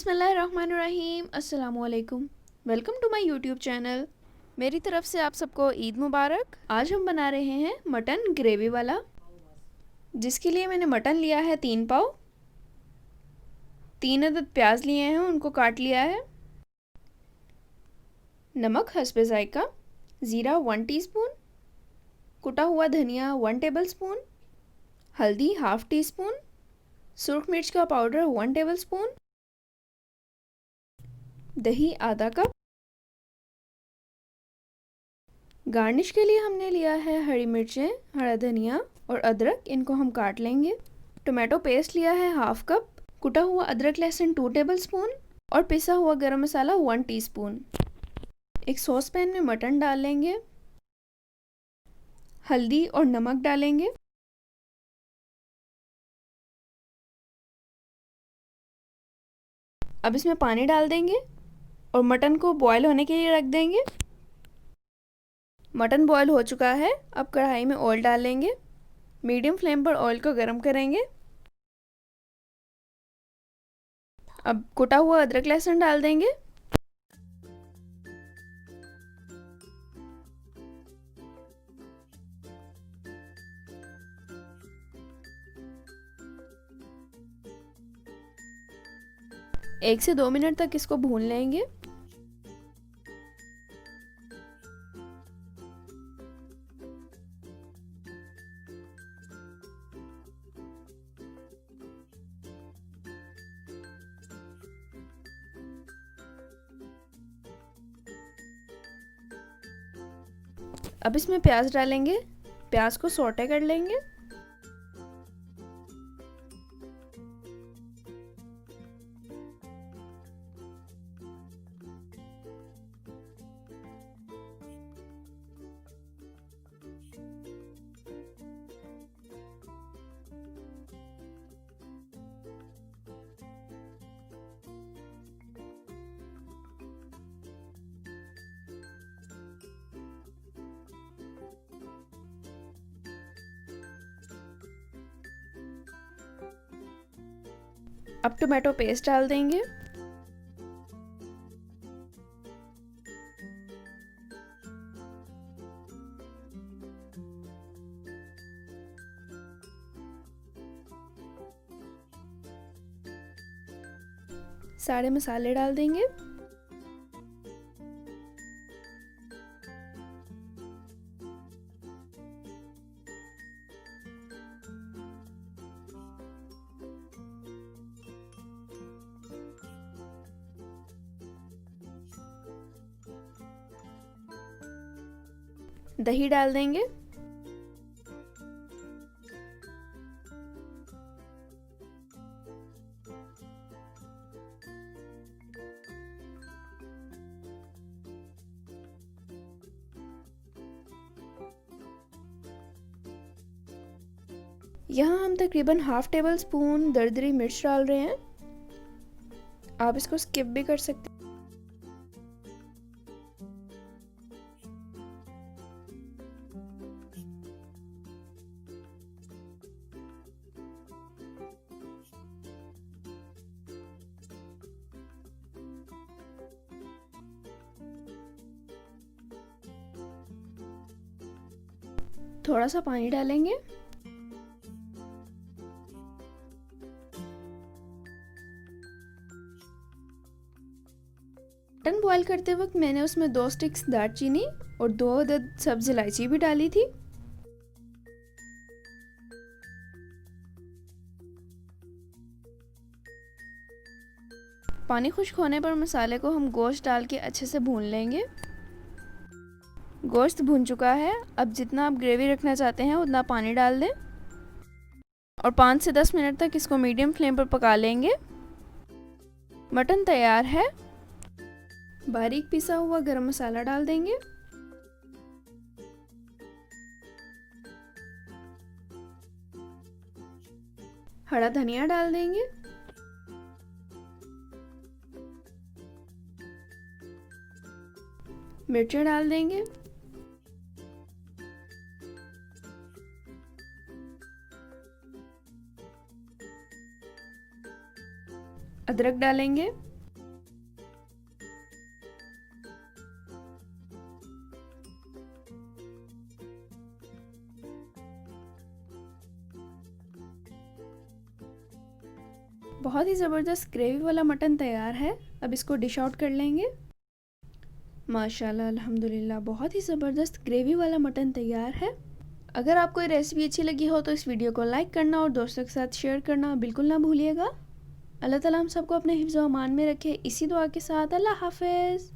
बिस्मिल्लाहिर्रहमानिर्रहीम। अस्सलामुअलैकुम। Welcome to my YouTube channel. मेरी तरफ से आप सबको ईद मुबारक। आज हम बना रहे हैं मटन ग्रेवी वाला, जिसके लिए मैंने मटन लिया है 3 पाव, 3 अदद प्याज लिए हैं, उनको काट लिया है, नमक हस्बे जायका, ज़ीरा 1 टीस्पून, कुटा हुआ धनिया 1 टेबलस्पून, हल्दी ½ टीस्पून, सुर्ख मिर्च का पाउडर 1 टेबलस्पून, दही आधा कप। गार्निश के लिए हमने लिया है हरी मिर्चें, हरा धनिया और अदरक, इनको हम काट लेंगे। टोमेटो पेस्ट लिया है ½ कप, कुटा हुआ अदरक लहसुन 2 टेबलस्पून और पिसा हुआ गरम मसाला 1 टीस्पून। एक सॉस पैन में मटन डाल लेंगे, हल्दी और नमक डालेंगे, अब इसमें पानी डाल देंगे और मटन को बॉयल होने के लिए रख देंगे। मटन बॉयल हो चुका है। अब कढ़ाई में ऑयल डालेंगे, मीडियम फ्लेम पर ऑयल को गर्म करेंगे। अब कुटा हुआ अदरक लहसुन डाल देंगे, एक से 2 मिनट तक इसको भून लेंगे। अब इसमें प्याज डालेंगे, प्याज को सौटे कर लेंगे। अब टोमेटो पेस्ट डाल देंगे, सारे मसाले डाल देंगे, दही डाल देंगे, यहाँ हम तकरीबन ½ टेबल स्पून दरदरी मिर्च डाल रहे हैं। आप इसको स्किप भी कर सकते हैं। थोड़ा सा पानी डालेंगे, मटन बॉईल करते वक्त मैंने उसमें 2 स्टिक्स दालचीनी और 2 अदद सब्ज इलायची भी डाली थी। पानी खुश्क होने पर मसाले को हम गोश्त डाल के अच्छे से भून लेंगे। गोश्त भून चुका है। अब जितना आप ग्रेवी रखना चाहते हैं उतना पानी डाल दें और 5 से 10 मिनट तक इसको मीडियम फ्लेम पर पका लेंगे। मटन तैयार है। बारीक पिसा हुआ गरम मसाला डाल देंगे, हरा धनिया डाल देंगे, मिर्चें डाल देंगे, अदरक डालेंगे, बहुत ही ज़बरदस्त ग्रेवी वाला मटन तैयार है। अब इसको डिश आउट कर लेंगे। माशाल्लाह अल्हम्दुलिल्लाह, बहुत ही ज़बरदस्त ग्रेवी वाला मटन तैयार है। अगर आपको ये रेसिपी अच्छी लगी हो तो इस वीडियो को लाइक करना और दोस्तों के साथ शेयर करना बिल्कुल ना भूलिएगा। अल्लाह ताला हम सबको अपने हिफ्ज़ व अमान में रखे। इसी दुआ के साथ अल्लाह हाफ़िज़।